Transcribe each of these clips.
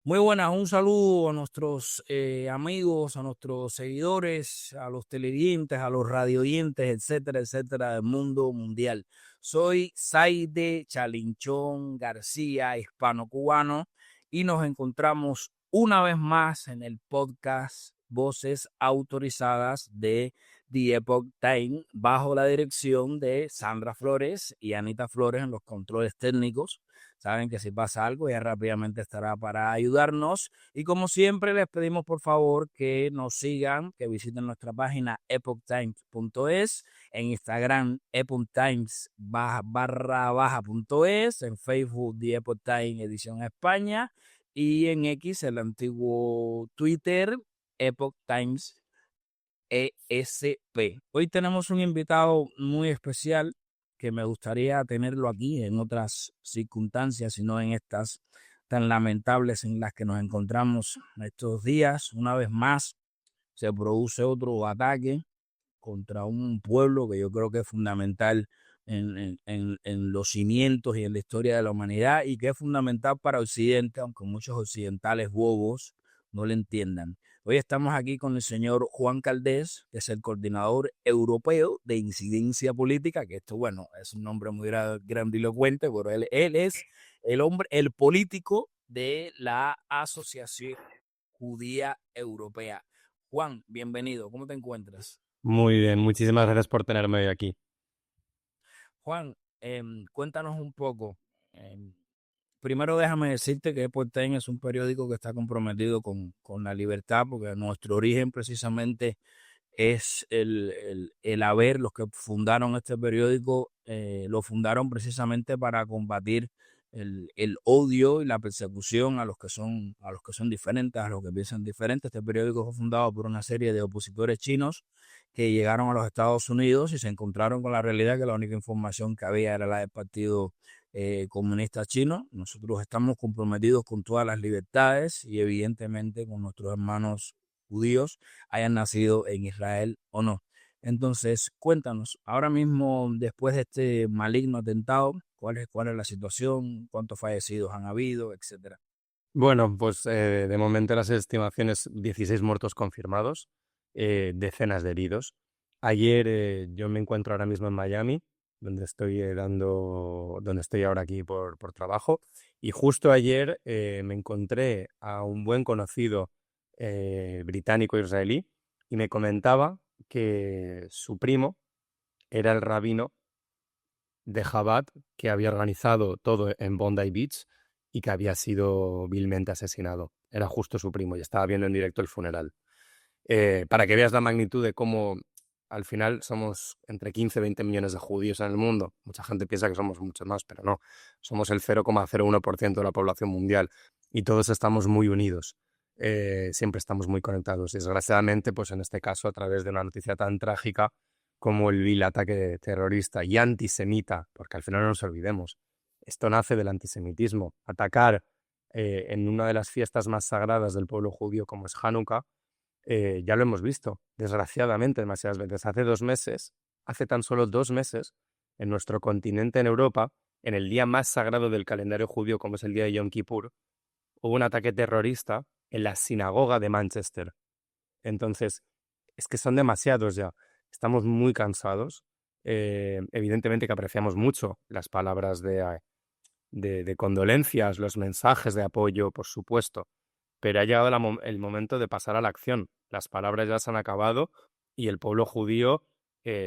Muy buenas, un saludo a nuestros amigos, a nuestros seguidores, a los televidentes, a los radioyentes, etcétera, etcétera, del mundo mundial. Soy Saide Chalinchón García, hispano-cubano, y nos encontramos una vez más en el podcast Voces Autorizadas de The Epoch Time, bajo la dirección de Sandra Flores y Anita Flores en los controles técnicos. Saben que si pasa algo, ella rápidamente estará para ayudarnos. Y como siempre, les pedimos por favor que nos sigan, que visiten nuestra página epochtimes.es, en Instagram epochtimes barra baja.es, en Facebook The Epoch Times Edición España y en X, el antiguo Twitter, Epoch Times ESP. Hoy tenemos un invitado muy especial que me gustaría tenerlo aquí en otras circunstancias, sino en estas tan lamentables en las que nos encontramos estos días. Una vez más se produce otro ataque contra un pueblo que yo creo que es fundamental en los cimientos y en la historia de la humanidad y que es fundamental para Occidente, aunque muchos occidentales bobos no lo entiendan. Hoy estamos aquí con el señor Juan Caldés, que es el coordinador europeo de incidencia política, que esto, bueno, es un nombre muy grandilocuente, pero él es el hombre, el político de la Asociación Judía Europea. Juan, bienvenido, ¿cómo te encuentras? Muy bien, muchísimas gracias por tenerme hoy aquí. Juan, cuéntanos un poco. em, Primero déjame decirte que Epoch Times es un periódico que está comprometido con la libertad, porque nuestro origen precisamente es el haber, los que fundaron este periódico, lo fundaron precisamente para combatir el odio y la persecución a los que son diferentes, a los que piensan diferente. Este periódico fue fundado por una serie de opositores chinos que llegaron a los Estados Unidos y se encontraron con la realidad que la única información que había era la del Partido Comunista Chino. Nosotros estamos comprometidos con todas las libertades y evidentemente con nuestros hermanos judíos, hayan nacido en Israel o no. Entonces, cuéntanos, ahora mismo, después de este maligno atentado, ¿cuál es la situación? ¿Cuántos fallecidos han habido? Etcétera. Bueno, pues de momento las estimaciones, 16 muertos confirmados, decenas de heridos. Ayer yo me encuentro ahora mismo en Miami, donde estoy donde estoy ahora aquí por trabajo, y justo ayer me encontré a un buen conocido británico-israelí y me comentaba que su primo era el rabino de Chabad que había organizado todo en Bondi Beach y que había sido vilmente asesinado. Era justo su primo y estaba viendo en directo el funeral. Para que veas la magnitud de cómo al final somos entre 15 y 20 millones de judíos en el mundo. Mucha gente piensa que somos muchos más, pero no. Somos el 0,01% de la población mundial y todos estamos muy unidos. Siempre estamos muy conectados. Y desgraciadamente, pues en este caso, a través de una noticia tan trágica como el vil ataque terrorista y antisemita, porque al final no nos olvidemos, esto nace del antisemitismo. Atacar en una de las fiestas más sagradas del pueblo judío como es Hanukkah, ya lo hemos visto, desgraciadamente, demasiadas veces. Hace tan solo 2 meses, en nuestro continente, en Europa, en el día más sagrado del calendario judío, como es el día de Yom Kippur, hubo un ataque terrorista en la sinagoga de Manchester. Entonces, es que son demasiados ya. Estamos muy cansados. Evidentemente que apreciamos mucho las palabras de condolencias, los mensajes de apoyo, por supuesto, pero ha llegado el momento de pasar a la acción. Las palabras ya se han acabado y el pueblo judío,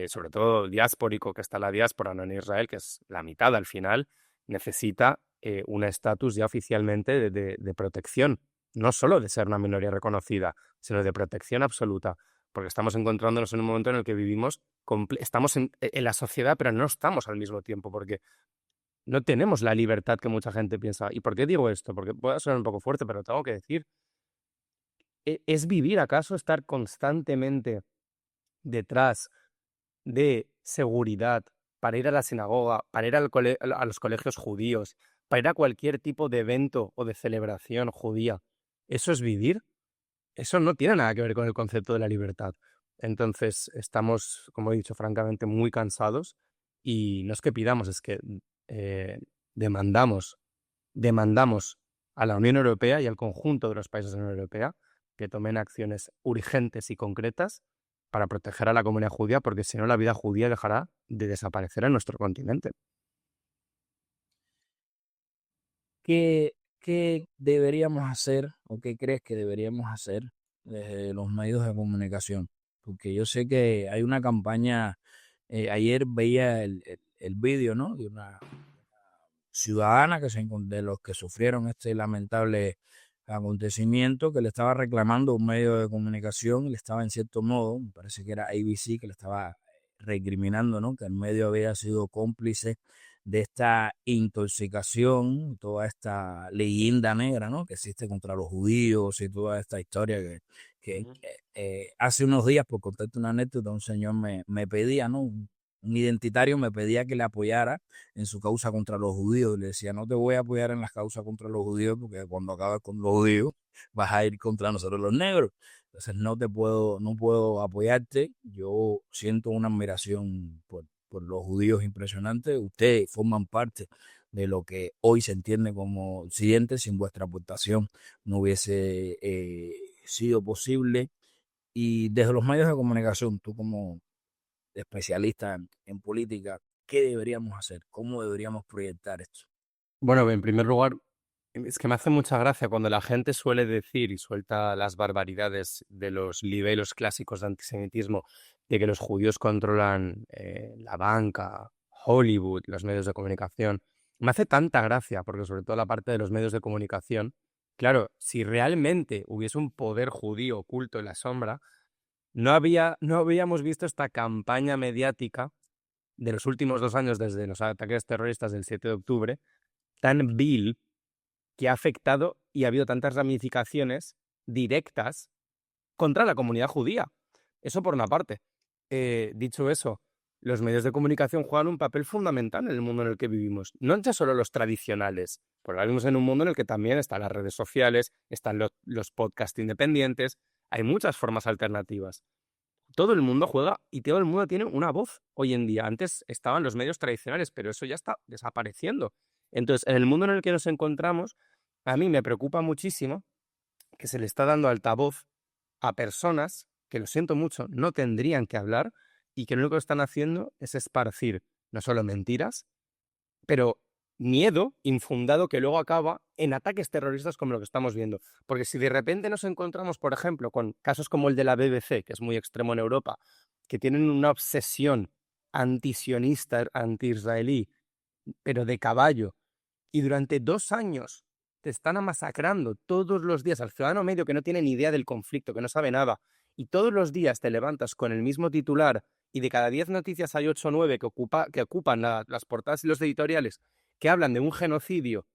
sobre todo diásporico, que está en la diáspora, no en Israel, que es la mitad al final, necesita un estatus ya oficialmente de protección, no solo de ser una minoría reconocida, sino de protección absoluta, porque estamos encontrándonos en un momento en el que vivimos, estamos en la sociedad, pero no estamos al mismo tiempo, porque no tenemos la libertad que mucha gente piensa. ¿Y por qué digo esto? Porque puede sonar un poco fuerte, pero tengo que decir, ¿es vivir acaso estar constantemente detrás de seguridad para ir a la sinagoga, para ir a los colegios judíos, para ir a cualquier tipo de evento o de celebración judía? ¿Eso es vivir? Eso no tiene nada que ver con el concepto de la libertad. Entonces, estamos, como he dicho, francamente muy cansados y no es que pidamos, es que eh, demandamos demandamos a la Unión Europea y al conjunto de los países de la Unión Europea que tomen acciones urgentes y concretas para proteger a la comunidad judía, porque si no la vida judía dejará de desaparecer en nuestro continente. ¿Qué deberíamos hacer o qué crees que deberíamos hacer desde los medios de comunicación? Porque yo sé que hay una campaña, ayer veía el vídeo, ¿no? De una ciudadana de los que sufrieron este lamentable acontecimiento, que le estaba reclamando un medio de comunicación, le estaba en cierto modo, me parece que era ABC, que le estaba recriminando, ¿no? Que el medio había sido cómplice de esta intoxicación, toda esta leyenda negra, ¿no? Que existe contra los judíos y toda esta historia que hace unos días, por contarte una anécdota, un señor me pedía, ¿no? Un identitario me pedía que le apoyara en su causa contra los judíos. Le decía, no te voy a apoyar en las causas contra los judíos porque cuando acabes con los judíos vas a ir contra nosotros los negros. Entonces no puedo apoyarte. Yo siento una admiración por los judíos impresionante. Ustedes forman parte de lo que hoy se entiende como occidente. Sin vuestra aportación no hubiese sido posible. Y desde los medios de comunicación, tú como especialista en política, ¿qué deberíamos hacer? ¿Cómo deberíamos proyectar esto? Bueno, en primer lugar, es que me hace mucha gracia cuando la gente suele decir y suelta las barbaridades de los libelos clásicos de antisemitismo, de que los judíos controlan la banca, Hollywood, los medios de comunicación. Me hace tanta gracia, porque sobre todo la parte de los medios de comunicación, claro, si realmente hubiese un poder judío oculto en la sombra, no habíamos visto esta campaña mediática de los últimos 2 años desde los ataques terroristas del 7 de octubre, tan vil, que ha afectado y ha habido tantas ramificaciones directas contra la comunidad judía. Eso por una parte. Dicho eso, los medios de comunicación juegan un papel fundamental en el mundo en el que vivimos. No ya solo los tradicionales, porque ahora vivimos en un mundo en el que también están las redes sociales, están los podcasts independientes, hay muchas formas alternativas. Todo el mundo juega y todo el mundo tiene una voz hoy en día. Antes estaban los medios tradicionales, pero eso ya está desapareciendo. Entonces, en el mundo en el que nos encontramos, a mí me preocupa muchísimo que se le está dando altavoz a personas que, lo siento mucho, no tendrían que hablar y que lo único que están haciendo es esparcir no solo mentiras, pero miedo infundado que luego acaba en ataques terroristas como lo que estamos viendo. Porque si de repente nos encontramos, por ejemplo, con casos como el de la BBC, que es muy extremo en Europa, que tienen una obsesión antisionista, anti-israelí, pero de caballo, y durante 2 años te están masacrando todos los días al ciudadano medio que no tiene ni idea del conflicto, que no sabe nada, y todos los días te levantas con el mismo titular y de cada 10 noticias hay 8 o 9 que ocupan las portadas y los editoriales que hablan de un genocidio,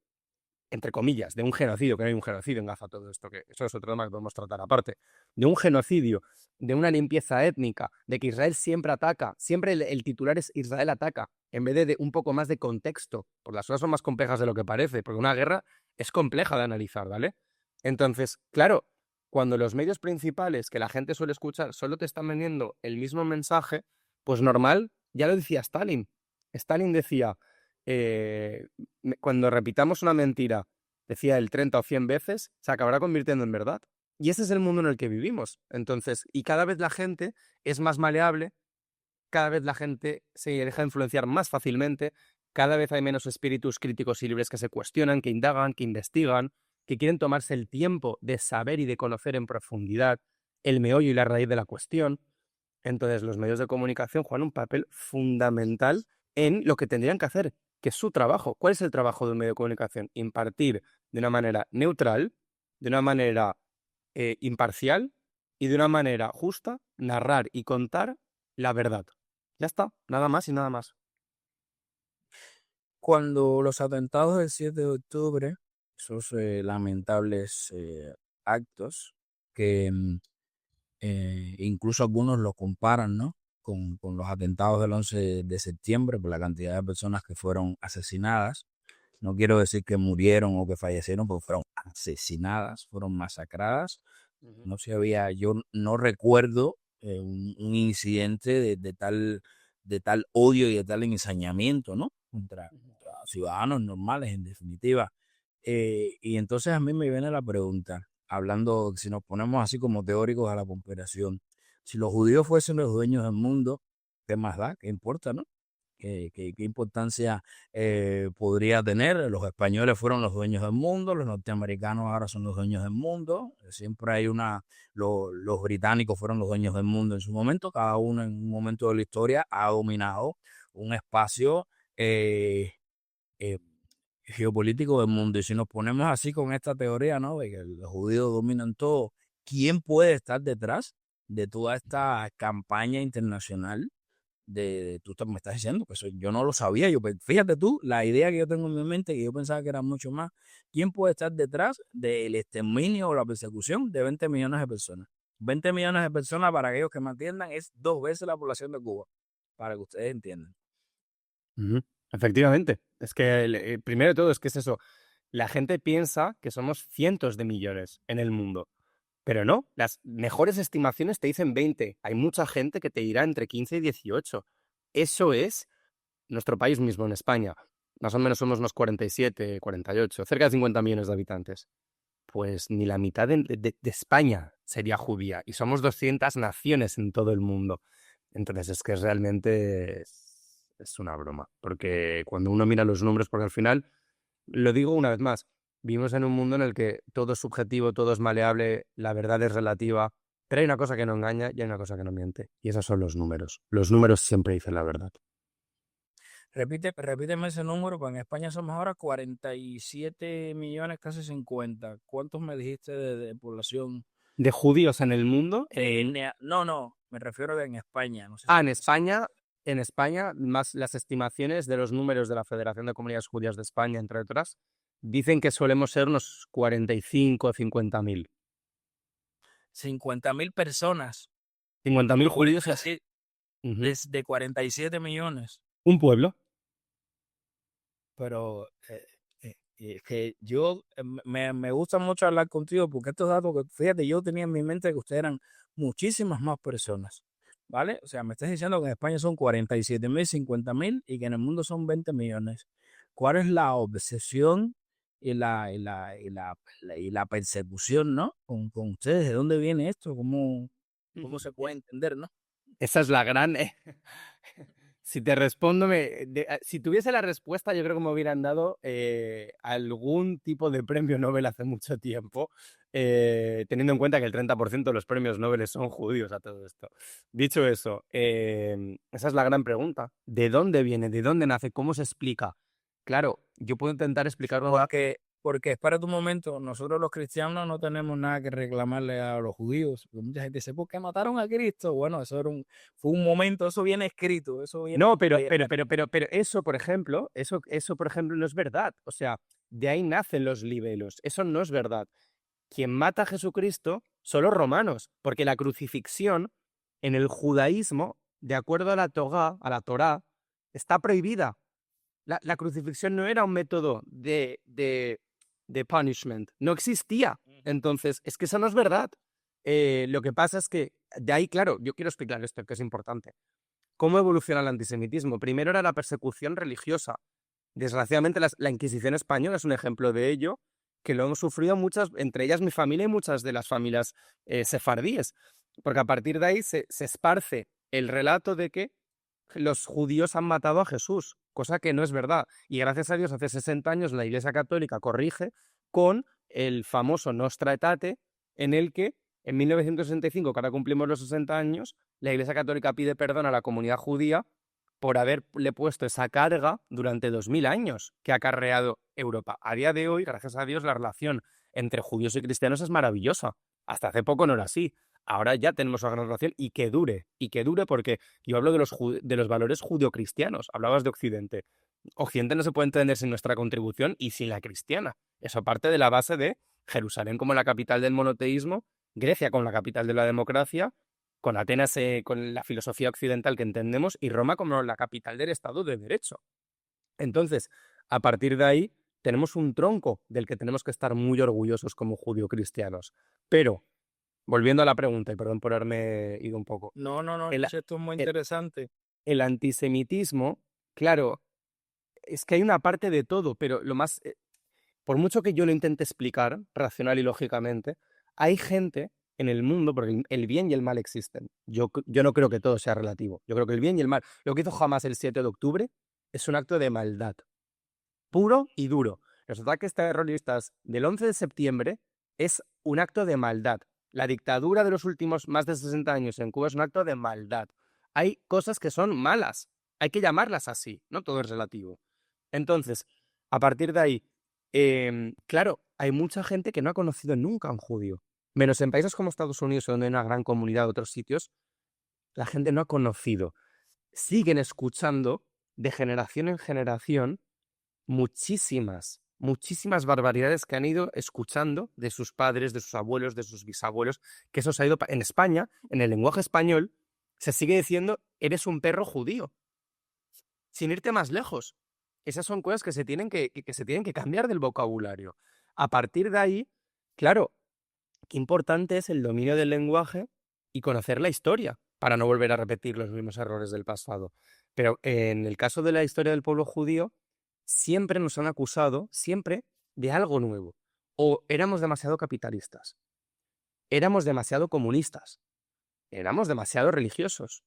entre comillas, de un genocidio, que no hay un genocidio en Gaza, todo esto, que eso es otro tema que podemos tratar aparte, de un genocidio, de una limpieza étnica, de que Israel siempre ataca, siempre el titular es Israel ataca, en vez de un poco más de contexto, porque las cosas son más complejas de lo que parece, porque una guerra es compleja de analizar, ¿vale? Entonces, claro, cuando los medios principales que la gente suele escuchar solo te están vendiendo el mismo mensaje, pues normal, ya lo decía Stalin. Stalin decía, cuando repitamos una mentira, decía el 30 o 100 veces, se acabará convirtiendo en verdad. Y ese es el mundo en el que vivimos. Entonces, y cada vez la gente es más maleable, cada vez la gente se deja influenciar más fácilmente, cada vez hay menos espíritus críticos y libres que se cuestionan, que indagan, que investigan, que quieren tomarse el tiempo de saber y de conocer en profundidad el meollo y la raíz de la cuestión. Entonces, los medios de comunicación juegan un papel fundamental en lo que tendrían que hacer, que es su trabajo. ¿Cuál es el trabajo de un medio de comunicación? Impartir de una manera neutral, de una manera imparcial y de una manera justa, narrar y contar la verdad. Ya está, nada más y nada más. Cuando los atentados del 7 de octubre, esos lamentables actos que incluso algunos lo comparan, ¿no? Con los atentados del 11 de septiembre por la cantidad de personas que fueron asesinadas. No quiero decir que murieron o que fallecieron, porque fueron asesinadas, fueron masacradas. No se había, yo no recuerdo un incidente de tal odio y de tal ensañamiento, ¿no? Contra ciudadanos normales, en definitiva. Y entonces a mí me viene la pregunta, hablando, si nos ponemos así como teóricos a la comparación, si los judíos fuesen los dueños del mundo, ¿qué más da? ¿Qué importa, no? ¿Qué importancia podría tener? Los españoles fueron los dueños del mundo, los norteamericanos ahora son los dueños del mundo, siempre hay los británicos fueron los dueños del mundo en su momento, cada uno en un momento de la historia ha dominado un espacio eh, eh, geopolítico del mundo. Y si nos ponemos así con esta teoría, ¿no? De que los judíos dominan todo, ¿quién puede estar detrás de toda esta campaña internacional? Me estás diciendo que eso yo no lo sabía. Fíjate tú, la idea que yo tengo en mi mente, que yo pensaba que era mucho más. ¿Quién puede estar detrás del exterminio o la persecución de 20 millones de personas? 20 millones de personas, para aquellos que me entiendan, es 2 veces la población de Cuba, para que ustedes entiendan. Ujú. Efectivamente. Es que, primero de todo, es que es eso. La gente piensa que somos cientos de millones en el mundo, pero no. Las mejores estimaciones te dicen 20. Hay mucha gente que te dirá entre 15 y 18. Eso es nuestro país mismo, en España. Más o menos somos unos 47, 48, cerca de 50 millones de habitantes. Pues ni la mitad de España sería judía. Y somos 200 naciones en todo el mundo. Entonces es que realmente es una broma. Porque cuando uno mira los números, porque al final, lo digo una vez más, vivimos en un mundo en el que todo es subjetivo, todo es maleable, la verdad es relativa, pero hay una cosa que no engaña y hay una cosa que no miente. Y esos son los números. Los números siempre dicen la verdad. Repíteme ese número, pues en España somos ahora 47 millones, casi 50. ¿Cuántos me dijiste de población? De judíos en el mundo, No, no, me refiero a en España. No sé si en tienes ese dato. España, más las estimaciones de los números de la Federación de Comunidades Judías de España, entre otras, dicen que solemos ser unos 45 o 50.000. 50.000 personas. 50.000 judíos es Así, ujú, desde 47 millones. un pueblo. Pero que yo me gusta mucho hablar contigo porque estos datos que, fíjate, yo tenía en mi mente que ustedes eran muchísimas más personas, ¿vale? O sea, me estás diciendo que en España son 47.000, 50.000 y que en el mundo son 20 millones. ¿Cuál es la obsesión y la persecución, ¿no? Con ustedes, ¿de dónde viene esto? ¿Cómo se puede entender, no? Esa es la gran... Si te respondo, si tuviese la respuesta, yo creo que me hubieran dado algún tipo de premio Nobel hace mucho tiempo, teniendo en cuenta que el 30% de los premios Nobel son judíos a todo esto. Dicho eso, esa es la gran pregunta. ¿De dónde viene? ¿De dónde nace? ¿Cómo se explica? Claro, yo puedo intentar explicarlo. Porque espérate un momento, nosotros los cristianos no tenemos nada que reclamarle a los judíos. Porque mucha gente dice, ¿por qué mataron a Cristo? Bueno, fue un momento, eso viene escrito, eso viene. No, pero eso, por ejemplo, eso, por ejemplo, no es verdad. O sea, de ahí nacen los libelos. Eso no es verdad. Quien mata a Jesucristo son los romanos, porque la crucifixión en el judaísmo, de acuerdo a la Torá, está prohibida. La crucifixión no era un método de punishment, no existía. Entonces, es que eso no es verdad. Lo que pasa es que, de ahí, claro, yo quiero explicar esto, que es importante. ¿Cómo evoluciona el antisemitismo? Primero era la persecución religiosa. Desgraciadamente, la Inquisición española es un ejemplo de ello, que lo hemos sufrido muchas, entre ellas mi familia y muchas de las familias sefardíes, porque a partir de ahí se esparce el relato de que los judíos han matado a Jesús, cosa que no es verdad. Y gracias a Dios, hace 60 años la Iglesia Católica corrige con el famoso Nostra Aetate, en el que en 1965, que ahora cumplimos los 60 años, la Iglesia Católica pide perdón a la comunidad judía por haberle puesto esa carga durante 2000 años que ha acarreado Europa. A día de hoy, gracias a Dios, la relación entre judíos y cristianos es maravillosa. Hasta hace poco no era así. Ahora ya tenemos una gran relación y que dure porque yo hablo de los valores judio-cristianos. Hablabas de Occidente. Occidente no se puede entender sin nuestra contribución y sin la cristiana. Eso parte de la base de Jerusalén como la capital del monoteísmo, Grecia como la capital de la democracia, con Atenas con la filosofía occidental que entendemos y Roma como la capital del Estado de Derecho. Entonces, a partir de ahí, tenemos un tronco del que tenemos que estar muy orgullosos como judio-cristianos. Pero, volviendo a la pregunta, y perdón por haberme ido un poco, No, no, no, el, esto es muy el, interesante. el antisemitismo, claro, es que hay una parte de todo, pero por mucho que yo lo intente explicar racional y lógicamente, hay gente en el mundo, porque el bien y el mal existen. Yo no creo que todo sea relativo. Yo creo que el bien y el mal, lo que hizo Hamas el 7 de octubre es un acto de maldad, puro y duro. Los ataques terroristas del 11 de septiembre es un acto de maldad. La dictadura de los últimos más de 60 años en Cuba es un acto de maldad. Hay cosas que son malas, hay que llamarlas así, no todo es relativo. Entonces, a partir de ahí, claro, hay mucha gente que no ha conocido nunca a un judío. Menos en países como Estados Unidos, donde hay una gran comunidad de otros sitios, la gente no ha conocido. Siguen escuchando de generación en generación muchísimas barbaridades que han ido escuchando de sus padres, de sus abuelos, de sus bisabuelos, que eso se ha ido... En España, en el lenguaje español, se sigue diciendo, eres un perro judío, sin irte más lejos. Esas son cosas que se tienen que se tienen que cambiar del vocabulario. A partir de ahí, claro, qué importante es el dominio del lenguaje y conocer la historia para no volver a repetir los mismos errores del pasado. Pero en el caso de la historia del pueblo judío, siempre nos han acusado, siempre, de algo nuevo. O éramos demasiado capitalistas, éramos demasiado comunistas, éramos demasiado religiosos,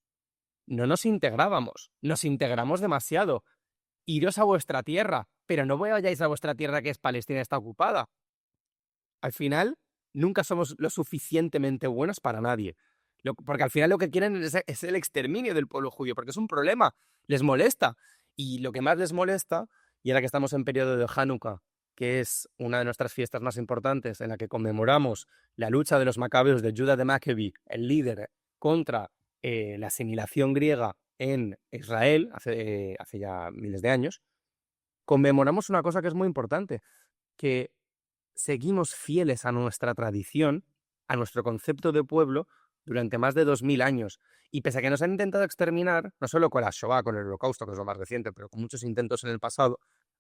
no nos integrábamos, nos integramos demasiado. Iros a vuestra tierra, pero no vayáis a vuestra tierra que es Palestina, está ocupada. Al final, nunca somos lo suficientemente buenos para nadie. Porque al final lo que quieren es el exterminio del pueblo judío, porque es un problema, les molesta. Y lo que más les molesta, y ahora que estamos en periodo de Hanukkah, que es una de nuestras fiestas más importantes, en la que conmemoramos la lucha de los macabeos de Judá de Maccabi, el líder, contra la asimilación griega en Israel, hace ya miles de años, conmemoramos una cosa que es muy importante, que seguimos fieles a nuestra tradición, a nuestro concepto de pueblo, durante más de 2000 años. Y pese a que nos han intentado exterminar, no solo con la Shoah, con el Holocausto, que es lo más reciente, pero con muchos intentos en el pasado,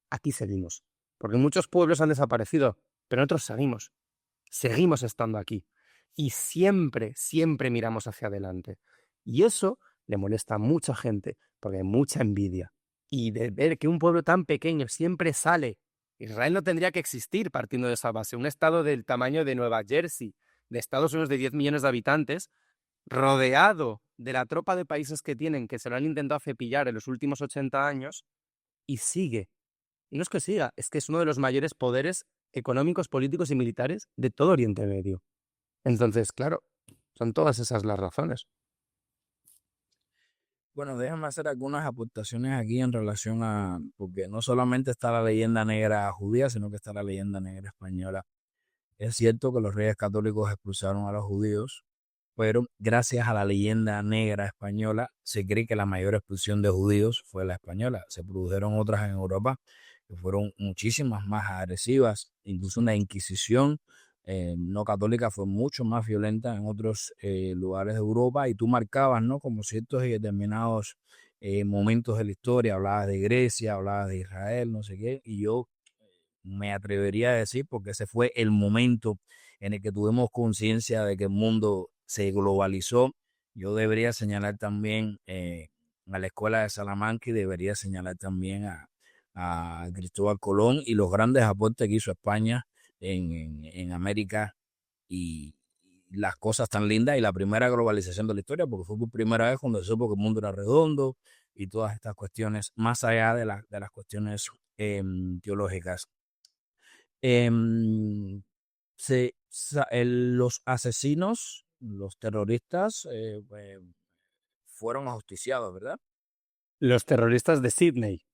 aquí seguimos. Porque muchos pueblos han desaparecido, pero nosotros seguimos estando aquí. Y siempre miramos hacia adelante. Y eso le molesta a mucha gente, porque hay mucha envidia. Y de ver que un pueblo tan pequeño siempre sale. Israel no tendría que existir partiendo de esa base. Un estado del tamaño de Nueva Jersey, de Estados Unidos de 10 millones de habitantes, rodeado de la tropa de países que tienen, que se lo han intentado cepillar en los últimos 80 años, y sigue. Y no es que siga, es que es uno de los mayores poderes económicos, políticos y militares de todo Oriente Medio. Entonces, claro, son todas esas las razones. Bueno, déjame hacer algunas aportaciones aquí en relación a, porque no solamente está la leyenda negra judía, sino que está la leyenda negra española. Es cierto que los reyes católicos expulsaron a los judíos, pero gracias a la leyenda negra española se cree que la mayor expulsión de judíos fue la española. Se produjeron otras en Europa que fueron muchísimas más agresivas, incluso una Inquisición no católica fue mucho más violenta en otros lugares de Europa y tú marcabas, ¿no? Como ciertos y determinados momentos de la historia, hablabas de Grecia, hablabas de Israel, no sé qué, y yo me atrevería a decir, porque ese fue el momento en el que tuvimos conciencia de que el mundo se globalizó. Yo debería señalar también a la escuela de Salamanca y debería señalar también a Cristóbal Colón y los grandes aportes que hizo España en América y las cosas tan lindas y la primera globalización de la historia, porque fue por primera vez cuando se supo que el mundo era redondo y todas estas cuestiones, más allá de las cuestiones teológicas. Em, los asesinos, los terroristas, fueron ajusticiados, ¿verdad? Los terroristas de Sydney,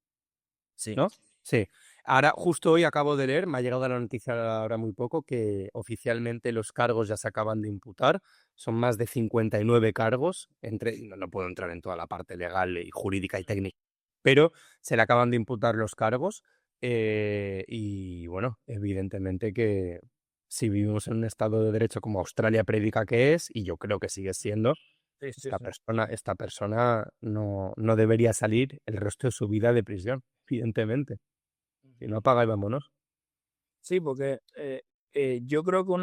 Sí. ¿no? Sí. Ahora, justo hoy acabo de leer, me ha llegado la noticia ahora muy poco, que oficialmente los cargos ya se acaban de imputar. Son más de 59 cargos, no puedo entrar en toda la parte legal y jurídica y técnica, pero se le acaban de imputar los cargos. Y bueno, evidentemente que si vivimos en un estado de derecho como Australia predica que es, y yo creo que sigue siendo, Sí, sí, sí. esta persona no debería salir el resto de su vida de prisión, evidentemente. Si no, apaga y vámonos. Sí, porque yo creo que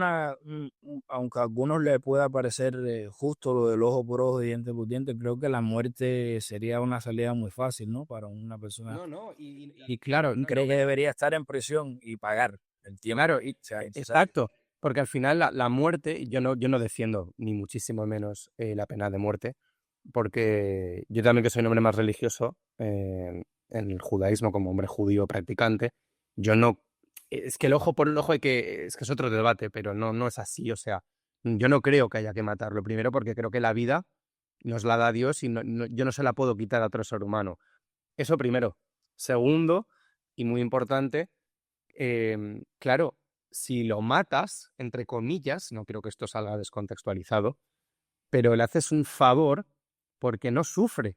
aunque a algunos les pueda parecer justo lo del ojo por ojo y diente por diente, creo que la muerte sería una salida muy fácil, ¿no? Para una persona. No, y claro, Creo que debería estar en prisión y pagar. el tiempo. Claro, O sea, innecesario. exacto, porque al final la muerte, yo no defiendo ni muchísimo menos la pena de muerte, porque yo también que soy un hombre más religioso, en el judaísmo como hombre judío practicante, yo no, es que el ojo por el ojo es que es otro debate, pero no es así, o sea, yo no creo que haya que matarlo, primero porque creo que la vida nos la da Dios y yo no se la puedo quitar a otro ser humano. Eso primero. Segundo, y muy importante, claro, si lo matas, entre comillas, no creo que esto salga descontextualizado, pero le haces un favor porque no sufre.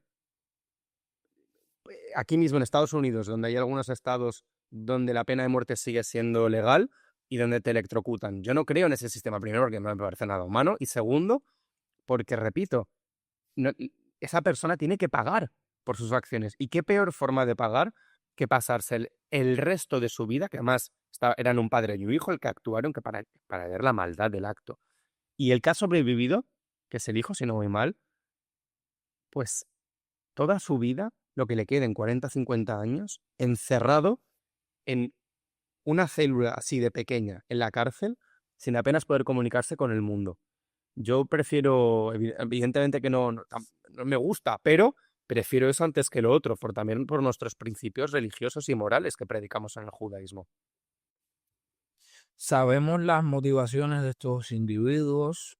Aquí mismo en Estados Unidos, donde hay algunos estados donde la pena de muerte sigue siendo legal y donde te electrocutan. Yo no creo en ese sistema, primero porque no me parece nada humano y segundo porque, repito, no- esa persona tiene que pagar por sus acciones. ¿Y qué peor forma de pagar que pasarse el resto de su vida, que además eran un padre y un hijo el que actuaron que para ver la maldad del acto? Y el que ha sobrevivido, que es el hijo, si no voy mal, pues toda su vida, lo que le queden 40, 50 años, encerrado en una célula así de pequeña en la cárcel, sin apenas poder comunicarse con el mundo. Yo prefiero, evidentemente que no me gusta, pero prefiero eso antes que lo otro, también por nuestros principios religiosos y morales que predicamos en el judaísmo. ¿Sabemos las motivaciones de estos individuos?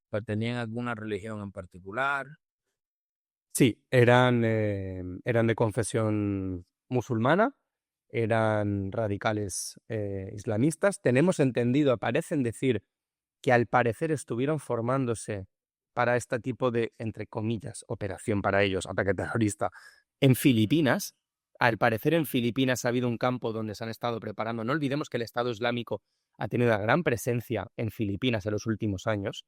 ¿Pertenían a alguna religión en particular? Sí, eran de confesión musulmana, eran radicales islamistas. Tenemos entendido, parecen decir que al parecer estuvieron formándose para este tipo de, entre comillas, operación para ellos, ataque terrorista, en Filipinas. Al parecer en Filipinas ha habido un campo donde se han estado preparando. No olvidemos que el Estado Islámico ha tenido una gran presencia en Filipinas en los últimos años.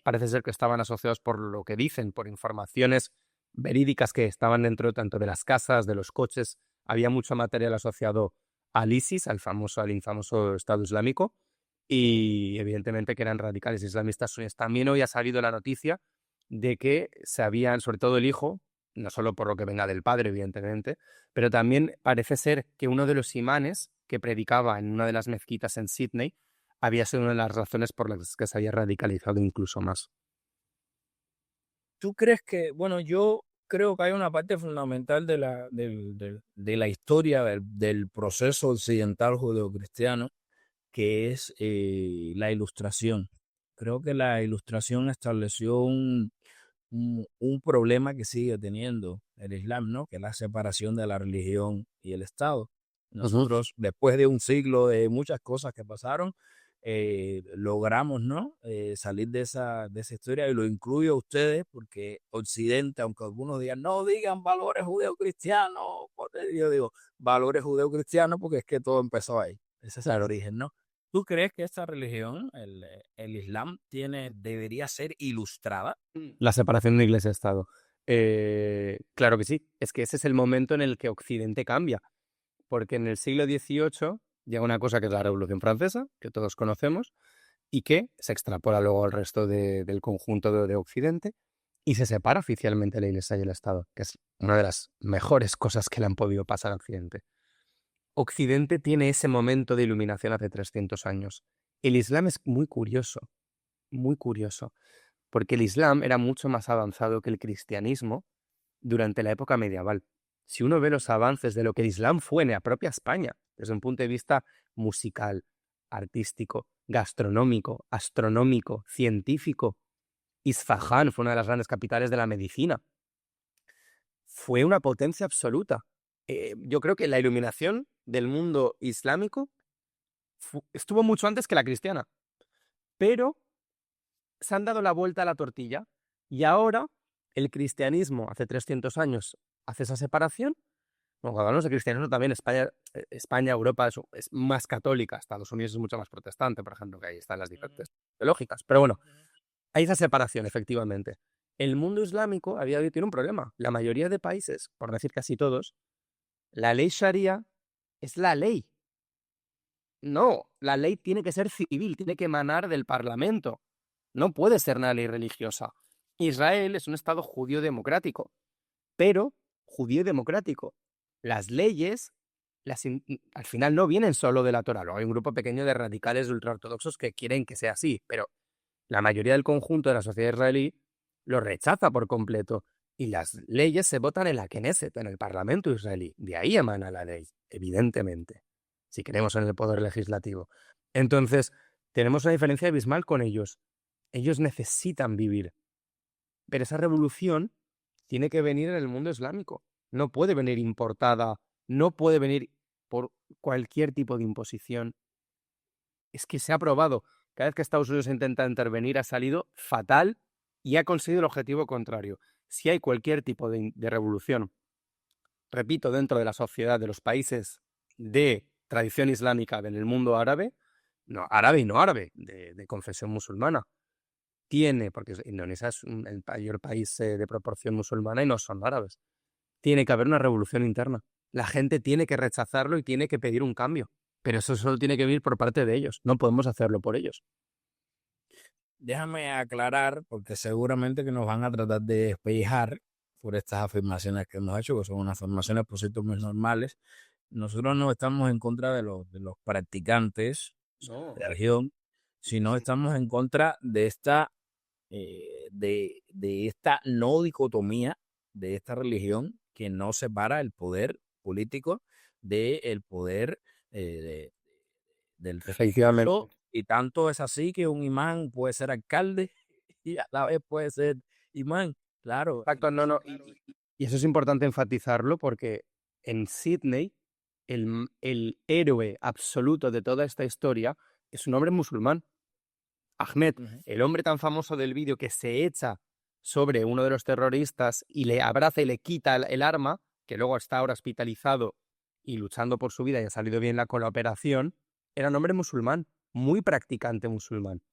Parece ser que estaban asociados por lo que dicen, por informaciones verídicas que estaban dentro tanto de las casas, de los coches. Había mucho material asociado al ISIS, al infamoso Estado Islámico, y evidentemente que eran radicales islamistas suníes. También hoy ha salido la noticia de que se habían, sobre todo el hijo, no solo por lo que venga del padre, evidentemente, pero también parece ser que uno de los imanes que predicaba en una de las mezquitas en Sydney había sido una de las razones por las que se había radicalizado incluso más. ¿Tú crees que, bueno, yo creo que hay una parte fundamental de la historia del proceso occidental judeocristiano, que es la ilustración? Creo que la ilustración estableció un problema que sigue teniendo el Islam, ¿no? Que es la separación de la religión y el Estado. Ujú. Nosotros, después de un siglo de muchas cosas que pasaron, logramos, ¿no? Salir de esa historia y lo incluyo a ustedes porque Occidente, aunque algunos digan, no digan valores judeocristianos, yo digo valores judeocristianos porque es que todo empezó ahí. Ese es el origen, ¿no? ¿Tú crees que esta religión, el Islam, debería ser ilustrada? La separación de Iglesia-Estado. Claro que sí, es que ese es el momento en el que Occidente cambia, porque en el siglo XVIII llega una cosa que es la Revolución Francesa, que todos conocemos, y que se extrapola luego al resto del conjunto de Occidente y se separa oficialmente la Iglesia y el Estado, que es una de las mejores cosas que le han podido pasar a Occidente. Occidente tiene ese momento de iluminación hace 300 años. El Islam es muy curioso, porque el Islam era mucho más avanzado que el cristianismo durante la época medieval. Si uno ve los avances de lo que el Islam fue en la propia España, desde un punto de vista musical, artístico, gastronómico, astronómico, científico, Isfahán fue una de las grandes capitales de la medicina. Fue una potencia absoluta. Yo creo que la iluminación del mundo islámico estuvo mucho antes que la cristiana, pero se han dado la vuelta a la tortilla y ahora el cristianismo, hace 300 años, hace esa separación. Bueno, cuando hablamos de cristianismo también España, Europa es más católica, Estados Unidos es mucho más protestante, por ejemplo, que ahí están las diferencias teológicas. Pero bueno, hay esa separación, efectivamente. El mundo islámico a día de hoy tiene un problema. La mayoría de países, por decir casi todos, la ley sharia es la ley. No, la ley tiene que ser civil, tiene que emanar del parlamento. No puede ser una ley religiosa. Israel es un estado judío democrático, pero judío democrático. Las leyes al final no vienen solo de la Torá. Luego hay un grupo pequeño de radicales ultraortodoxos que quieren que sea así, pero la mayoría del conjunto de la sociedad israelí lo rechaza por completo. Y las leyes se votan en la Knesset, en el Parlamento israelí. De ahí emana la ley, evidentemente, si creemos en el poder legislativo. Entonces, tenemos una diferencia abismal con ellos. Ellos necesitan vivir. Pero esa revolución tiene que venir en el mundo islámico. No puede venir importada, no puede venir por cualquier tipo de imposición. Es que se ha probado. Cada vez que Estados Unidos intenta intervenir ha salido fatal y ha conseguido el objetivo contrario. Si hay cualquier tipo de revolución, repito, dentro de la sociedad de los países de tradición islámica en el mundo árabe, no árabe y no árabe, de confesión musulmana, porque Indonesia es el mayor país de proporción musulmana y no son árabes, tiene que haber una revolución interna. La gente tiene que rechazarlo y tiene que pedir un cambio. Pero eso solo tiene que venir por parte de ellos. No podemos hacerlo por ellos. Déjame aclarar, porque seguramente que nos van a tratar de despejar por estas afirmaciones que hemos hecho, que son unas afirmaciones, por cierto, muy normales. Nosotros no estamos en contra de los practicantes No. de la religión, sino estamos en contra de esta no dicotomía de esta religión que no separa el poder político del poder del Efectivamente. religioso. Y tanto es así que un imán puede ser alcalde y a la vez puede ser imán. Claro. Exacto, no. Y eso es importante enfatizarlo porque en Sydney el héroe absoluto de toda esta historia es un hombre musulmán. Ahmed, el hombre tan famoso del vídeo que se echa sobre uno de los terroristas y le abraza y le quita el arma, que luego está ahora hospitalizado y luchando por su vida y ha salido bien con la operación, era un hombre musulmán, muy practicante musulmán.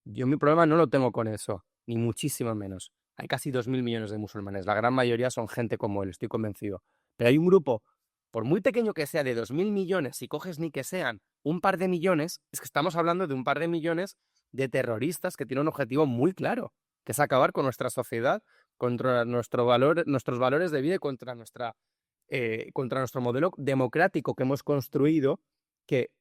Yo mi problema no lo tengo con eso, ni muchísimo menos. Hay casi 2.000 millones de musulmanes, la gran mayoría son gente como él, estoy convencido. Pero hay un grupo, por muy pequeño que sea, de 2.000 millones, si coges ni que sean un par de millones, es que estamos hablando de un par de millones de terroristas que tienen un objetivo muy claro, que es acabar con nuestra sociedad, contra nuestros valores de vida y contra nuestro modelo democrático que hemos construido, que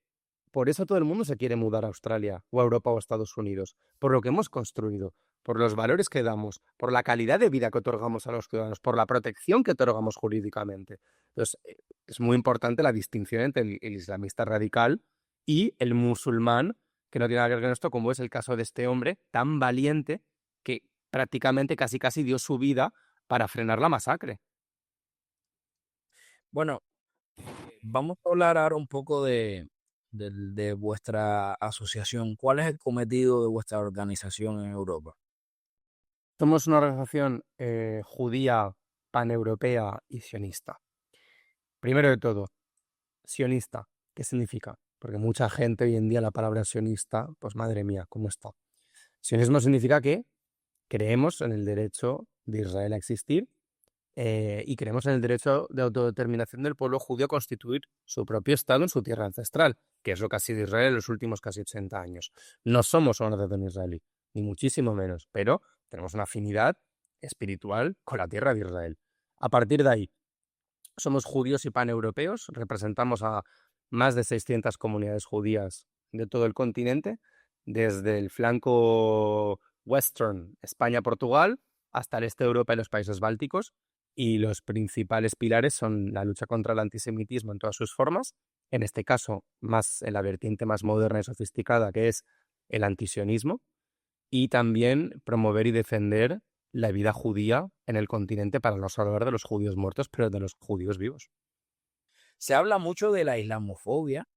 por eso todo el mundo se quiere mudar a Australia o a Europa o a Estados Unidos, por lo que hemos construido, por los valores que damos, por la calidad de vida que otorgamos a los ciudadanos, por la protección que otorgamos jurídicamente. Entonces, es muy importante la distinción entre el islamista radical y el musulmán, que no tiene nada que ver con esto, como es el caso de este hombre tan valiente que prácticamente casi dio su vida para frenar la masacre. Bueno, vamos a hablar ahora un poco de vuestra asociación. ¿Cuál es el cometido de vuestra organización en Europa? Somos una organización judía, paneuropea y sionista. Primero de todo, sionista, ¿qué significa? Porque mucha gente hoy en día la palabra sionista, pues madre mía, ¿cómo está? Sionismo significa que creemos en el derecho de Israel a existir y creemos en el derecho de autodeterminación del pueblo judío a constituir su propio Estado en su tierra ancestral, que es lo que ha sido Israel en los últimos casi 80 años. No somos una nación israelí, ni muchísimo menos, pero tenemos una afinidad espiritual con la tierra de Israel. A partir de ahí, somos judíos y paneuropeos, representamos a más de 600 comunidades judías de todo el continente, desde el flanco western, España-Portugal, hasta el este de Europa y los países bálticos, y los principales pilares son la lucha contra el antisemitismo en todas sus formas, en este caso más en la vertiente más moderna y sofisticada, que es el antisionismo, y también promover y defender la vida judía en el continente para no solo hablar de los judíos muertos, pero de los judíos vivos. Se habla mucho de la islamofobia,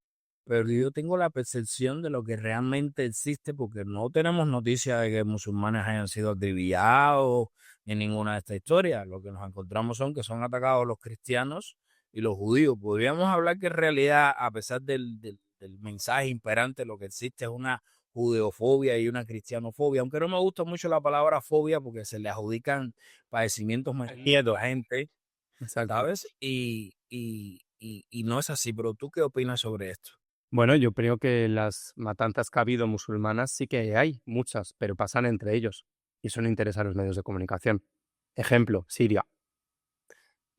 pero yo tengo la percepción de lo que realmente existe porque no tenemos noticia de que musulmanes hayan sido acribillados en ninguna de estas historias. Lo que nos encontramos son que son atacados los cristianos y los judíos. Podríamos hablar que en realidad, a pesar del mensaje imperante, lo que existe es una judeofobia y una cristianofobia, aunque no me gusta mucho la palabra fobia porque se le adjudican padecimientos más miedo a gente, Exacto. ¿sabes? Y no es así, pero ¿tú qué opinas sobre esto? Bueno, yo creo que las matanzas que ha habido musulmanas sí que hay muchas, pero pasan entre ellos y eso no interesa a los medios de comunicación. Ejemplo, Siria.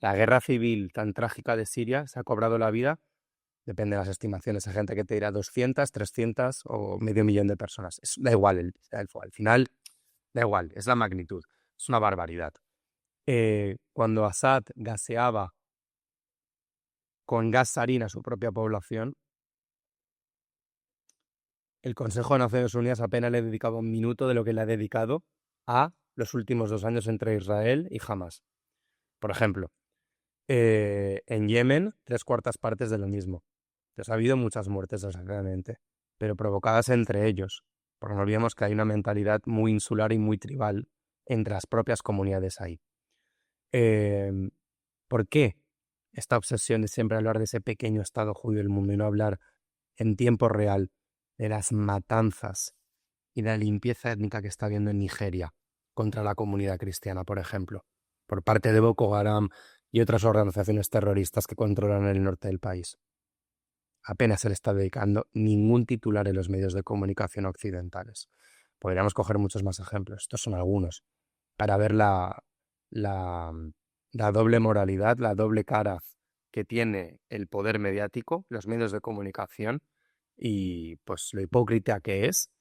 La guerra civil tan trágica de Siria se ha cobrado la vida Depende de las estimaciones. Hay gente que te dirá 200, 300 o medio millón de personas. Da igual, al final da igual, es la magnitud. Es una barbaridad. Cuando Assad gaseaba con gas sarín a su propia población, el Consejo de Naciones Unidas apenas le dedicaba un minuto de lo que le ha dedicado a los últimos 2 años entre Israel y Hamas. Por ejemplo, en Yemen, 3/4 de lo mismo. Entonces, ha habido muchas muertes, desgraciadamente, pero provocadas entre ellos, porque no olvidemos que hay una mentalidad muy insular y muy tribal entre las propias comunidades ahí. ¿Por qué esta obsesión de siempre hablar de ese pequeño estado judío del mundo y no hablar en tiempo real de las matanzas y de la limpieza étnica que está habiendo en Nigeria contra la comunidad cristiana, por ejemplo, por parte de Boko Haram y otras organizaciones terroristas que controlan el norte del país? Apenas se le está dedicando ningún titular en los medios de comunicación occidentales. Podríamos coger muchos más ejemplos, estos son algunos, para ver la, la doble moralidad, la doble cara que tiene el poder mediático, los medios de comunicación y pues lo hipócrita que es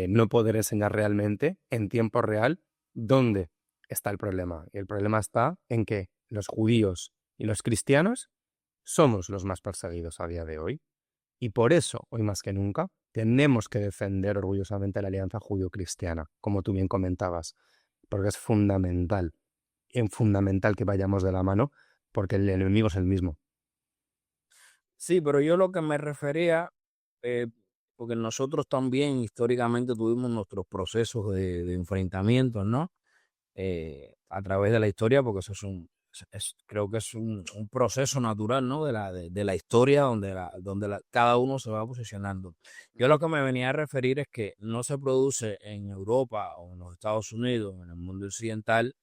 no poder enseñar realmente en tiempo real dónde está el problema. Y el problema está en que los judíos y los cristianos somos los más perseguidos a día de hoy. Y por eso, hoy más que nunca, tenemos que defender orgullosamente la alianza judío-cristiana, como tú bien comentabas, porque es fundamental, fundamental que vayamos de la mano, porque el enemigo es el mismo. Sí, pero yo lo que me refería, eh, porque nosotros también históricamente tuvimos nuestros procesos de enfrentamientos, ¿no? A través de la historia, porque eso creo que es un proceso natural, ¿no? De la historia donde cada uno se va posicionando. Yo lo que me venía a referir es que no se produce en Europa o en los Estados Unidos, en el mundo occidental,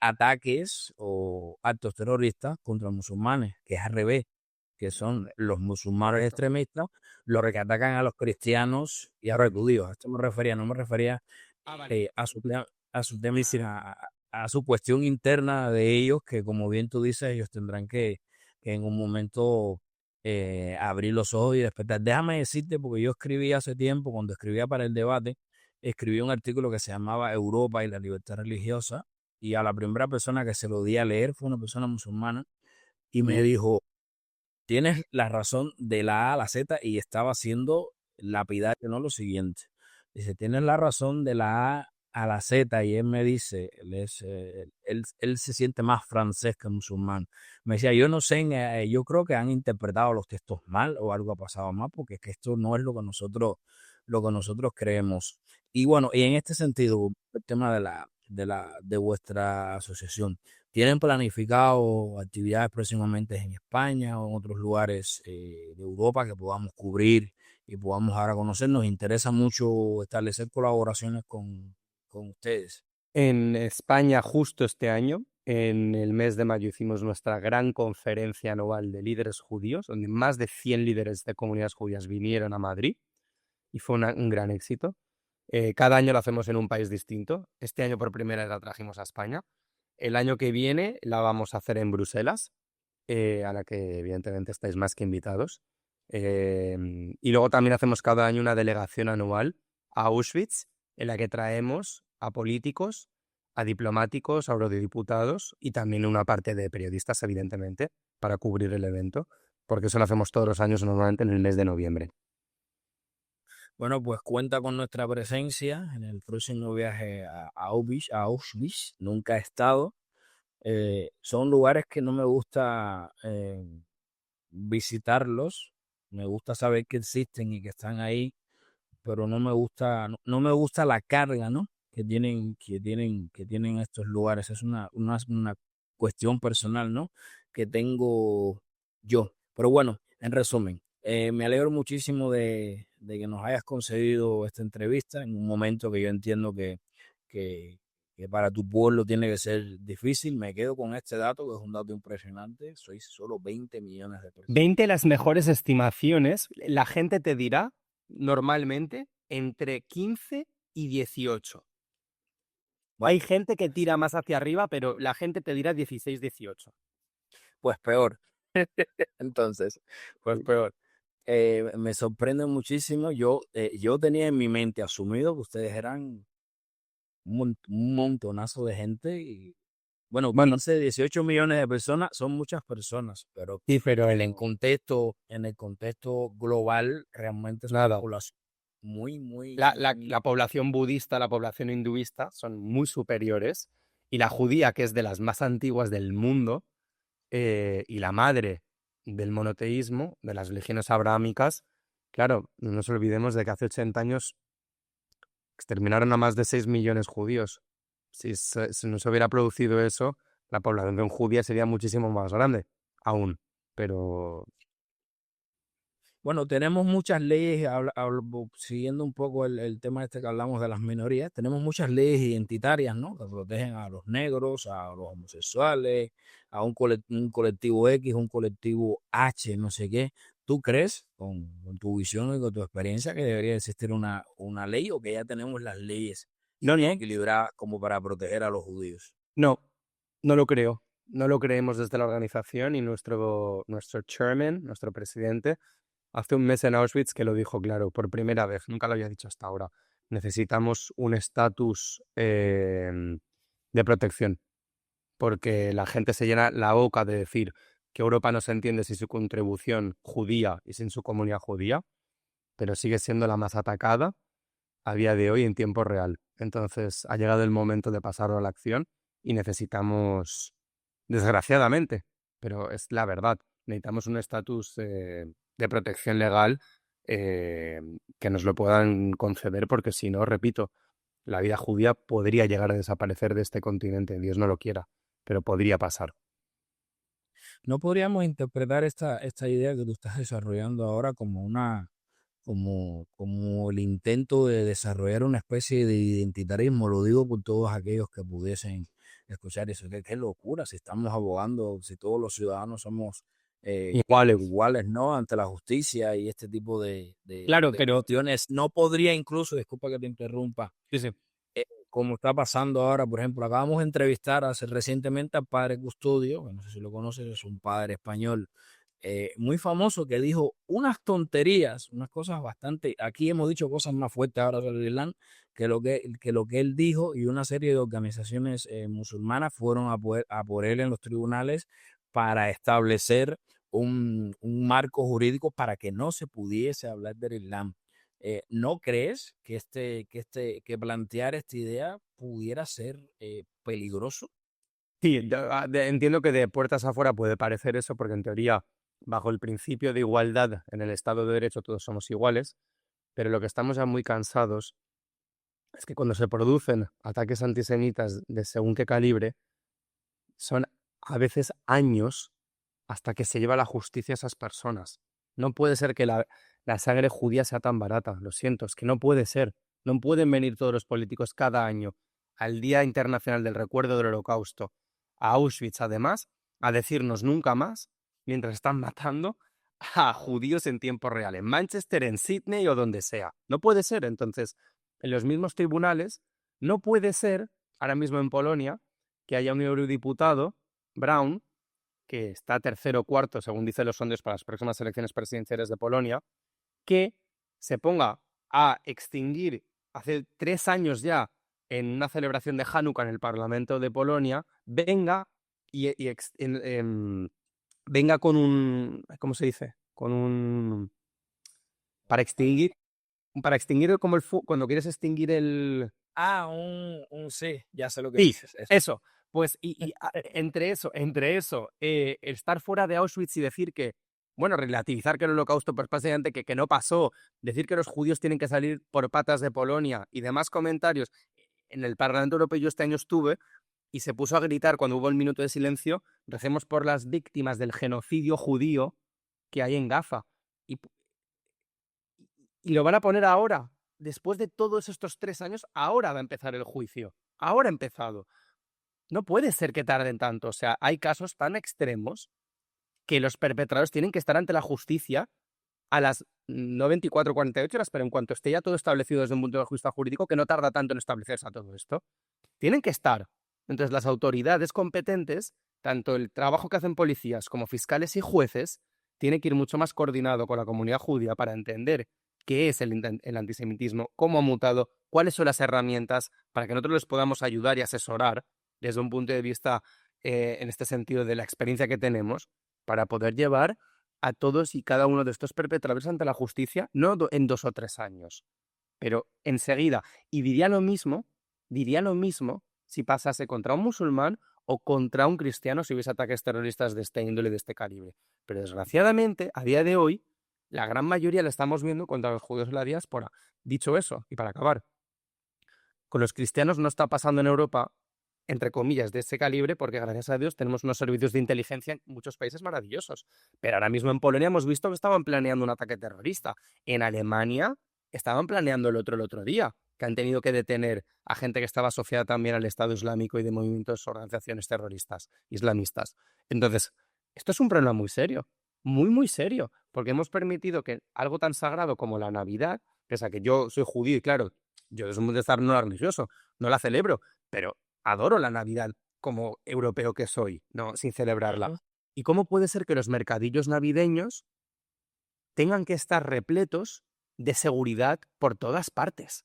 ataques o actos terroristas contra musulmanes, que es al revés, que son los musulmanes extremistas los que atacan a los cristianos y a los judíos. A esto me refería, no me refería a su tema, sino a su cuestión interna de ellos, que como bien tú dices, ellos tendrán que en un momento abrir los ojos y despertar. Déjame decirte, porque yo escribí hace tiempo, cuando escribía para el debate, escribí un artículo que se llamaba Europa y la libertad religiosa, y a la primera persona que se lo di a leer fue una persona musulmana, y me dijo, tienes la razón de la A a la Z, y estaba haciendo lapidario, ¿no? Lo siguiente. Dice, tienes la razón de la A a la Z, y él me dice, él se siente más francés que musulmán. Me decía, yo no sé, yo creo que han interpretado los textos mal o algo ha pasado mal, porque es que esto no es lo que nosotros creemos. Y bueno, y en este sentido, el tema de vuestra asociación. ¿Tienen planificado actividades próximamente en España o en otros lugares de Europa que podamos cubrir y podamos dar a conocer? Nos interesa mucho establecer colaboraciones con ustedes. En España, justo este año, en el mes de mayo, hicimos nuestra gran conferencia anual de líderes judíos, donde más de 100 líderes de comunidades judías vinieron a Madrid y fue un gran éxito. Cada año lo hacemos en un país distinto. Este año por primera vez la trajimos a España. El año que viene la vamos a hacer en Bruselas, a la que evidentemente estáis más que invitados. Y luego también hacemos cada año una delegación anual a Auschwitz, en la que traemos a políticos, a diplomáticos, a eurodiputados y también una parte de periodistas, evidentemente, para cubrir el evento, porque eso lo hacemos todos los años normalmente en el mes de noviembre. Bueno, pues cuenta con nuestra presencia en el próximo viaje a Auschwitz. Nunca he estado. Son lugares que no me gusta visitarlos. Me gusta saber que existen y que están ahí, pero no me gusta la carga, ¿no? Que tienen estos lugares. Es una cuestión personal, ¿no? Que tengo yo. Pero bueno, en resumen, me alegro muchísimo de que nos hayas concedido esta entrevista en un momento que yo entiendo que, que para tu pueblo tiene que ser difícil. Me quedo con este dato, que es un dato impresionante. Sois solo 20 millones de personas. 20 las mejores estimaciones, la gente te dirá normalmente entre 15 y 18. Hay gente que tira más hacia arriba, pero la gente te dirá 16, 18. Pues peor. Entonces, pues peor. Me sorprende muchísimo. Yo tenía en mi mente asumido que ustedes eran un montonazo de gente y bueno, Bueno, 15, 18 millones de personas son muchas personas, pero sí, pero en el contexto global realmente es una nada. población muy, muy, La población budista, la población hinduista son muy superiores y la judía, que es de las más antiguas del mundo, y la madre del monoteísmo, de las religiones abrahámicas, claro, no nos olvidemos de que hace 80 años exterminaron a más de 6 millones judíos. Si no se hubiera producido eso, la población judía sería muchísimo más grande aún. Pero bueno, tenemos muchas leyes, siguiendo un poco el tema este que hablamos de las minorías, tenemos muchas leyes identitarias, ¿no? Que protegen a los negros, a los homosexuales, a un colectivo X, un colectivo H, no sé qué. ¿Tú crees, con tu visión y con tu experiencia, que debería existir una ley o que ya tenemos las leyes no, no, equilibradas como para proteger a los judíos? no, no lo creo. No lo creemos desde la organización y nuestro chairman, nuestro presidente, hace un mes en Auschwitz que lo dijo claro, por primera vez, nunca lo había dicho hasta ahora. Necesitamos un estatus de protección, porque la gente se llena la boca de decir que Europa no se entiende sin su contribución judía y sin su comunidad judía, pero sigue siendo la más atacada a día de hoy en tiempo real. Entonces ha llegado el momento de pasarlo a la acción y necesitamos, desgraciadamente, pero es la verdad, necesitamos un estatus de protección legal eh, que nos lo puedan conceder, porque si no, repito, la vida judía podría llegar a desaparecer de este continente, Dios no lo quiera, pero podría pasar. ¿No podríamos interpretar esta idea que tú estás desarrollando ahora como como el intento de desarrollar una especie de identitarismo? Lo digo por todos aquellos que pudiesen escuchar eso. Qué locura, si estamos abogando, si todos los ciudadanos somos Iguales. iguales, ¿no? Ante la justicia y este tipo Claro, de pero cuestiones. No podría incluso, disculpa que te interrumpa, sí, sí. como está pasando ahora, por ejemplo, acabamos de entrevistar recientemente al padre Custodio, que no sé si lo conoces, es un padre español muy famoso que dijo unas tonterías, unas cosas bastante, aquí hemos dicho cosas más fuertes ahora sobre el Islam, que lo que él dijo, y una serie de organizaciones musulmanas fueron a por él en los tribunales para establecer un marco jurídico para que no se pudiese hablar del Islam. ¿No crees que que plantear esta idea pudiera ser peligroso? Sí, entiendo que de puertas afuera puede parecer eso, porque en teoría, bajo el principio de igualdad en el Estado de Derecho, todos somos iguales, pero lo que estamos ya muy cansados es que cuando se producen ataques antisemitas de según qué calibre, son a veces años hasta que se lleva a la justicia a esas personas. No puede ser que la sangre judía sea tan barata, lo siento, es que no puede ser. No pueden venir todos los políticos cada año al Día Internacional del Recuerdo del Holocausto, a Auschwitz además, a decirnos nunca más, mientras están matando a judíos en tiempo real, en Manchester, en Sydney o donde sea. No puede ser. Entonces, en los mismos tribunales, no puede ser, ahora mismo en Polonia, que haya un eurodiputado, Brown, que está tercero o cuarto, según dicen los sondeos, para las próximas elecciones presidenciales de Polonia, que se ponga a extinguir hace 3 años ya en una celebración de Hanukkah en el Parlamento de Polonia, venga venga con un, ¿cómo se dice? Con un, para extinguir, como cuando quieres extinguir el... Ah, sí, ya sé lo que Sí, dices. Eso. eso. Pues entre eso, estar fuera de Auschwitz y decir que, bueno, relativizar que el holocausto, pues básicamente que no pasó, decir que los judíos tienen que salir por patas de Polonia y demás comentarios. En el Parlamento Europeo yo este año estuve y se puso a gritar cuando hubo el minuto de silencio, recemos por las víctimas del genocidio judío que hay en Gaza. Y, y lo van a poner ahora, después de todos estos 3 años, ahora va a empezar el juicio. Ahora ha empezado. No puede ser que tarden tanto. O sea, hay casos tan extremos que los perpetradores tienen que estar ante la justicia a las no 24 o 48 horas, pero en cuanto esté ya todo establecido desde un punto de vista jurídico, que no tarda tanto en establecerse a todo esto, tienen que estar. Entonces, las autoridades competentes tanto el trabajo que hacen policías como fiscales y jueces tiene que ir mucho más coordinado con la comunidad judía para entender qué es el antisemitismo, cómo ha mutado, cuáles son las herramientas para que nosotros les podamos ayudar y asesorar desde un punto de vista, en este sentido, de la experiencia que tenemos, para poder llevar a todos y cada uno de estos perpetradores ante la justicia, no en 2 o 3 años, pero enseguida. Y diría lo mismo si pasase contra un musulmán o contra un cristiano si hubiese ataques terroristas de este índole, de este calibre. Pero desgraciadamente, a día de hoy, la gran mayoría la estamos viendo contra los judíos de la diáspora. Dicho eso, y para acabar, con los cristianos no está pasando en Europa, entre comillas, de ese calibre, porque gracias a Dios tenemos unos servicios de inteligencia en muchos países maravillosos. Pero ahora mismo en Polonia hemos visto que estaban planeando un ataque terrorista. En Alemania estaban planeando el otro día, que han tenido que detener a gente que estaba asociada también al Estado Islámico y de movimientos, organizaciones terroristas, islamistas. Entonces, esto es un problema muy serio, muy, muy serio, porque hemos permitido que algo tan sagrado como la Navidad, pese a que yo soy judío y claro, yo desde un punto de vista no religioso, no la celebro, pero adoro la Navidad como europeo que soy, no sin celebrarla. Ujú. ¿Y cómo puede ser que los mercadillos navideños tengan que estar repletos de seguridad por todas partes?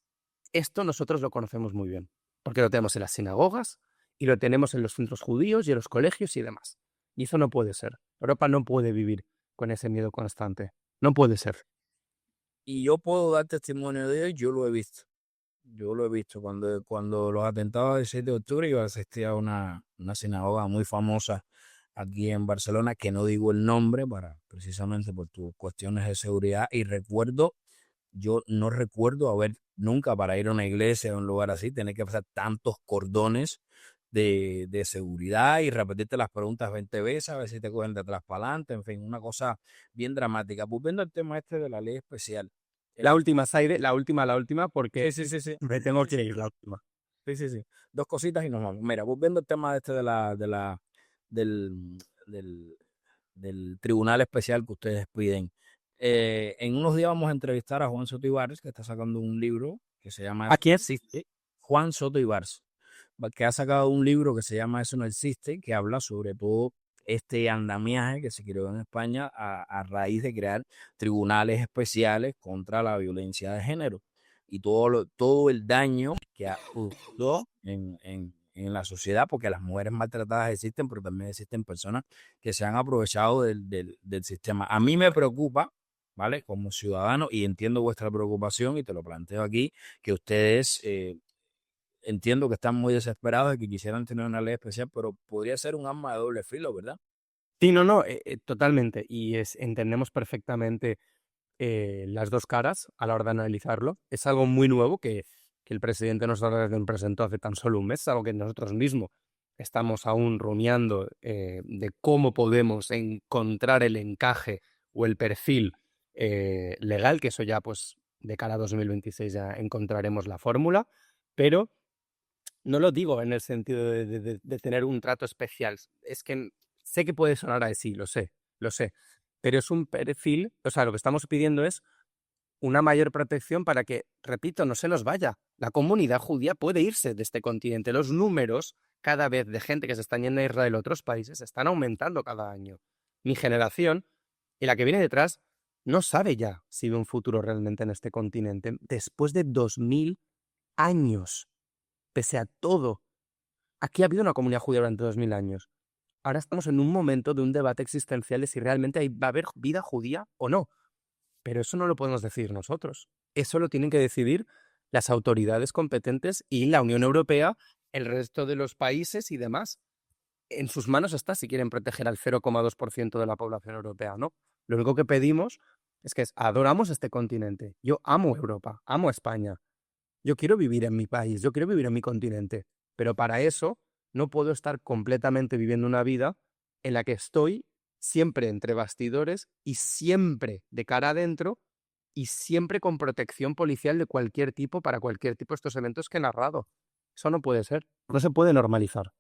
Esto nosotros lo conocemos muy bien, porque lo tenemos en las sinagogas y lo tenemos en los centros judíos y en los colegios y demás. Y eso no puede ser. Europa no puede vivir con ese miedo constante. No puede ser. Y yo puedo dar testimonio de ello, yo lo he visto. Yo lo he visto cuando los atentados del 7 de octubre, yo asistí a una sinagoga muy famosa aquí en Barcelona, que no digo el nombre precisamente por tus cuestiones de seguridad. Y yo no recuerdo haber nunca para ir a una iglesia o a un lugar así, tener que pasar tantos cordones de seguridad y repetirte las preguntas 20 veces, a ver si te cogen de atrás para adelante, en fin, una cosa bien dramática. Volviendo al tema este de la ley especial. La última, Zaire, la última, porque Sí, sí, sí, sí. me tengo que ir, la última. Sí, sí, sí. Dos cositas y nos vamos. Mira, volviendo al tema este del, del, del tribunal especial que ustedes piden. En unos días vamos a entrevistar a Juan Soto Ibarz, que está sacando un libro que se llama ¿A Eso no quién? existe. Juan Soto Ibarz, que ha sacado un libro que se llama Eso no existe, que habla sobre todo este andamiaje que se creó en España a raíz de crear tribunales especiales contra la violencia de género y todo el daño que ha causado en la sociedad, porque las mujeres maltratadas existen, pero también existen personas que se han aprovechado del sistema. A mí me preocupa, ¿vale? Como ciudadano, y entiendo vuestra preocupación y te lo planteo aquí, que ustedes entiendo que están muy desesperados y que quisieran tener una ley especial, pero podría ser un arma de doble filo, ¿verdad? Sí, no, no, totalmente. Y entendemos perfectamente las dos caras a la hora de analizarlo. Es algo muy nuevo que el presidente nos presentó hace tan solo un mes, algo que nosotros mismos estamos aún rumiando de cómo podemos encontrar el encaje o el perfil legal, que eso ya pues de cara a 2026 ya encontraremos la fórmula, pero no lo digo en el sentido de tener un trato especial. Es que sé que puede sonar así, lo sé. Pero es un perfil, o sea, lo que estamos pidiendo es una mayor protección para que, repito, no se nos vaya. La comunidad judía puede irse de este continente. Los números cada vez de gente que se está yendo a Israel a otros países están aumentando cada año. Mi generación y la que viene detrás no sabe ya si ve un futuro realmente en este continente después de 2000 años. Pese a todo, aquí ha habido una comunidad judía durante 2000 años. Ahora estamos en un momento de un debate existencial de si realmente va a haber vida judía o no. Pero eso no lo podemos decidir nosotros. Eso lo tienen que decidir las autoridades competentes y la Unión Europea, el resto de los países y demás. En sus manos está si quieren proteger al 0,2% de la población europea, ¿no? Lo único que pedimos es que adoramos este continente. Yo amo Europa, amo España. Yo quiero vivir en mi país, yo quiero vivir en mi continente, pero para eso no puedo estar completamente viviendo una vida en la que estoy siempre entre bastidores y siempre de cara adentro y siempre con protección policial de cualquier tipo para cualquier tipo de estos eventos que he narrado. Eso no puede ser, no se puede normalizar.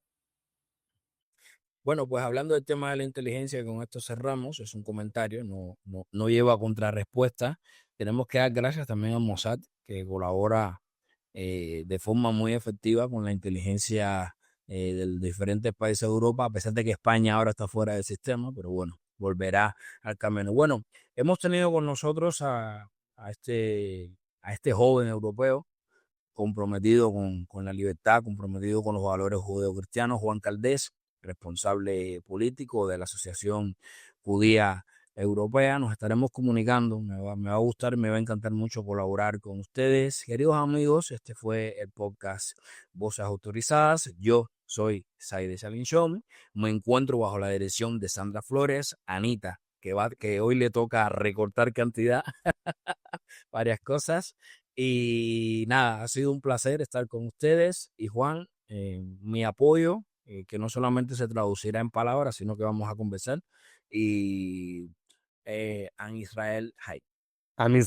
Bueno, pues hablando del tema de la inteligencia, con esto cerramos, es un comentario, no lleva contrarrespuesta. Tenemos que dar gracias también a Mossad, que colabora de forma muy efectiva con la inteligencia de los diferentes países de Europa, a pesar de que España ahora está fuera del sistema, pero bueno, volverá al camino. Bueno, hemos tenido con nosotros a este joven europeo comprometido con la libertad, comprometido con los valores judeocristianos, Juan Caldés, responsable político de la Asociación Judía Europea. Nos estaremos comunicando, me va a gustar, me va a encantar mucho colaborar con ustedes. Queridos amigos, este fue el podcast Voces Autorizadas. Yo soy Saide Salinchón, me encuentro bajo la dirección de Sandra Flores, Anita, que hoy le toca recortar cantidad, varias cosas. Y nada, ha sido un placer estar con ustedes. Y Juan, mi apoyo, que no solamente se traducirá en palabras, sino que vamos a conversar. Y An Israel Hay. A mí,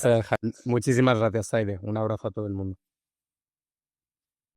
muchísimas gracias, Aire. Un abrazo a todo el mundo.